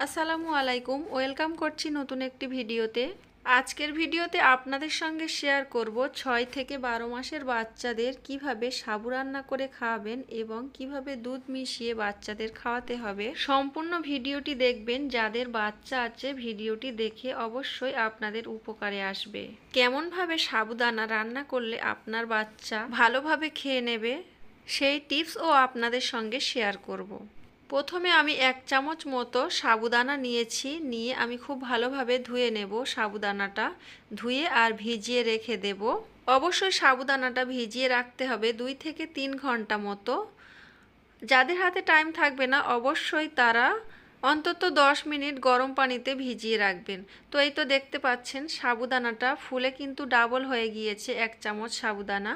আসসালামু আলাইকুম, ওয়েলকাম করছি নতুন একটি ভিডিওতে। আজকের ভিডিওতে আপনাদের সঙ্গে শেয়ার করব 6 থেকে 12 মাসের বাচ্চাদের কিভাবে সাবু রান্না করে খাওয়াবেন এবং কিভাবে দুধ মিশিয়ে বাচ্চাদের খাওয়াতে হবে। সম্পূর্ণ ভিডিওটি দেখবেন। যাদের বাচ্চা আছে ভিডিওটি দেখে অবশ্যই আপনাদের উপকারে আসবে। কেমনভাবে সাবুদানা রান্না করলে আপনার বাচ্চা ভালোভাবে খেয়ে নেবে সেই টিপসও আপনাদের সঙ্গে শেয়ার করব। প্রথমে আমি 1 চামচ মতো সাবুদানা নিয়ে আমি খুব ভালোভাবে ধুয়ে নেব। সাবুদানাটা ধুয়ে আর ভিজিয়ে রেখে দেব। অবশ্যই সাবুদানাটা ভিজিয়ে রাখতে হবে 2 থেকে 3 ঘন্টা মতো। যাদের হাতে টাইম থাকবে না অবশ্যই তারা অন্তত 10 মিনিট গরম পানিতে ভিজিয়ে রাখবেন। তো এই তো দেখতে পাচ্ছেন সাবুদানাটা ফুলে কিন্তু ডাবল হয়ে গিয়েছে 1 চামচ সাবুদানা।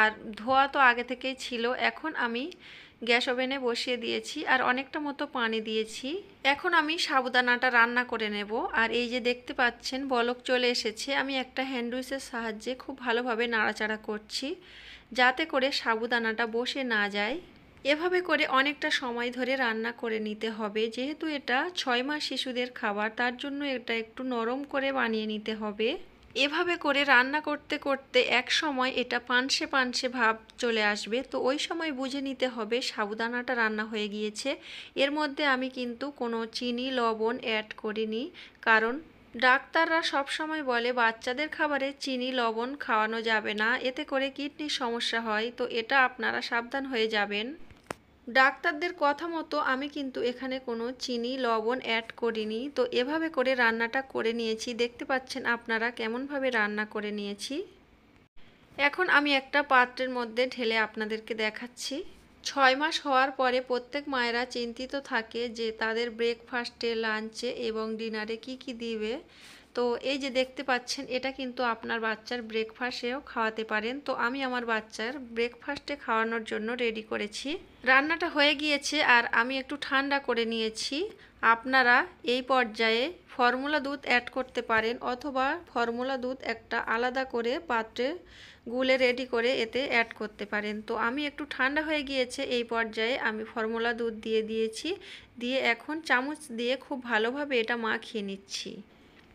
আর ধোয়া তো আগে থেকেই ছিল। এখন আমি গ্যাস ওভেনে বসিয়ে দিয়েছি আর অনেকটা মতো পানি দিয়েছি। এখন আমি সাবুদানাটা রান্না করে নেব। আর এই যে দেখতে পাচ্ছেন বলক চলে এসেছে। আমি একটা হ্যান্ড উইচের সাহায্যে খুব ভালোভাবে নাড়াচাড়া করছি যাতে করে সাবুদানাটা বসে না যায়। এভাবে করে অনেকটা সময় ধরে রান্না করে নিতে হবে। যেহেতু এটা 6 মাস শিশুদের খাবার, তার জন্য এটা একটু নরম করে বানিয়ে নিতে হবে। এভাবে করে রান্না করতে করতে এক সময় এটা পানসে পানসে ভাব চলে আসবে। তো ওই সময় বুঝে নিতে হবে সাবুদানাটা রান্না হয়ে গিয়েছে। এর মধ্যে আমি কিন্তু কোনো চিনি লবণ অ্যাড করিনি, কারণ ডাক্তাররা সব সময় বলে বাচ্চাদের খাবারে চিনি লবণ খাওয়ানো যাবে না, এতে করে কিডনির সমস্যা হয়। তো এটা আপনারা সাবধান হয়ে যাবেন। ডাক্তারদের কথা মতো আমি কিন্তু এখানে কোনো চিনি লবণ অ্যাড করিনি। তো এভাবে করে রান্নাটা করে নিয়েছি। দেখতে পাচ্ছেন আপনারা কেমনভাবে রান্না করে নিয়েছি। এখন আমি একটা পাত্রের মধ্যে ঢেলে আপনাদেরকে দেখাচ্ছি। 6 মাস হওয়ার পরে প্রত্যেক মায়েরা চিন্তিত থাকে যে তাদের ব্রেকফাস্টে, লাঞ্চে এবং ডিনারে কি কি দিবে। তো এই যে দেখতে পাচ্ছেন এটা কিন্তু আপনার বাচ্চার ব্রেকফাস্টেও খাওয়াতে পারেন। তো আমি আমার বাচ্চার ব্রেকফাস্টে খাওয়ানোর জন্য রেডি করেছি। রান্নাটা হয়ে গিয়েছে আর আমি একটু ঠান্ডা করে নিয়েছি। আপনারা এই পর্যায়ে ফর্মুলা দুধ অ্যাড করতে পারেন অথবা ফর্মুলা দুধ একটা আলাদা করে পাত্রে গুলে রেডি করে এতে অ্যাড করতে পারেন। তো আমি একটু ঠান্ডা হয়ে গিয়েছে এই পর্যায়ে আমি ফর্মুলা দুধ দিয়ে দিয়েছি। দিয়ে এখন চামচ দিয়ে খুব ভালোভাবে এটা মাখিয়ে নিচ্ছি।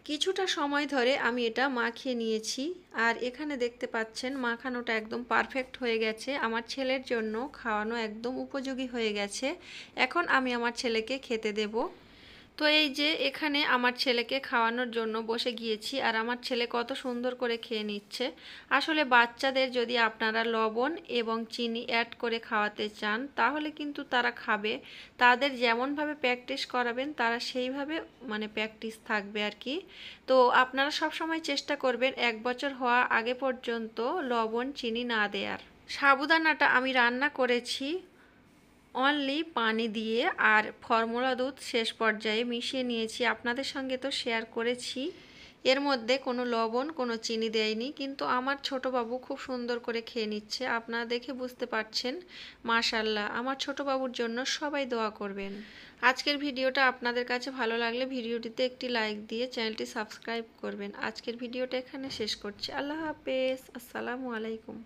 কিছুটা সময় ধরে আমি এটা মাখিয়ে নিয়েছি। আর এখানে দেখতে পাচ্ছেন মাখানোটা একদম পারফেক্ট হয়ে গেছে। আমার ছেলের জন্য খাওয়ানো একদম উপযোগী হয়ে গেছে। এখন আমি আমার ছেলেকে খেতে দেব। তো এই যে এখানে আমার ছেলেকে খাওয়ানোর জন্য বসে গিয়েছি আর আমার ছেলে কত সুন্দর করে খেয়ে নিচ্ছে। আসলে বাচ্চাদের যদি আপনারা লবণ এবং চিনি অ্যাড করে খাওয়াতে চান তাহলে কিন্তু তারা খাবে। তাদের যেমনভাবে প্র্যাকটিস করাবেন তারা সেইভাবে প্র্যাকটিস থাকবে আর কি। তো আপনারা সব সময় চেষ্টা করবেন 1 বছর হওয়া আগে পর্যন্ত লবণ চিনি না দেওয়ার। সাবুদানাটা আমি রান্না করেছি অনলি পানি দিয়ে আর ফর্মুলা দুধ শেষ পর্যায়ে মিশিয়ে নিয়েছি। আপনাদের সঙ্গে তো শেয়ার করেছি এর মধ্যে কোনো লবণ কোনো চিনি দেয়নি, কিন্তু আমার ছোট বাবু খুব সুন্দর করে খেয়ে নিচ্ছে। আপনারা দেখে বুঝতে পারছেন। মাশাআল্লাহ, আমার ছোট বাবুর জন্য সবাই দোয়া করবেন। আজকের ভিডিওটা আপনাদের কাছে ভালো লাগলে ভিডিওটিতে একটি লাইক দিয়ে চ্যানেলটি সাবস্ক্রাইব করবেন। আজকের ভিডিওটা এখানে শেষ করছি। আল্লাহ হাফেজ, আসসালামু আলাইকুম।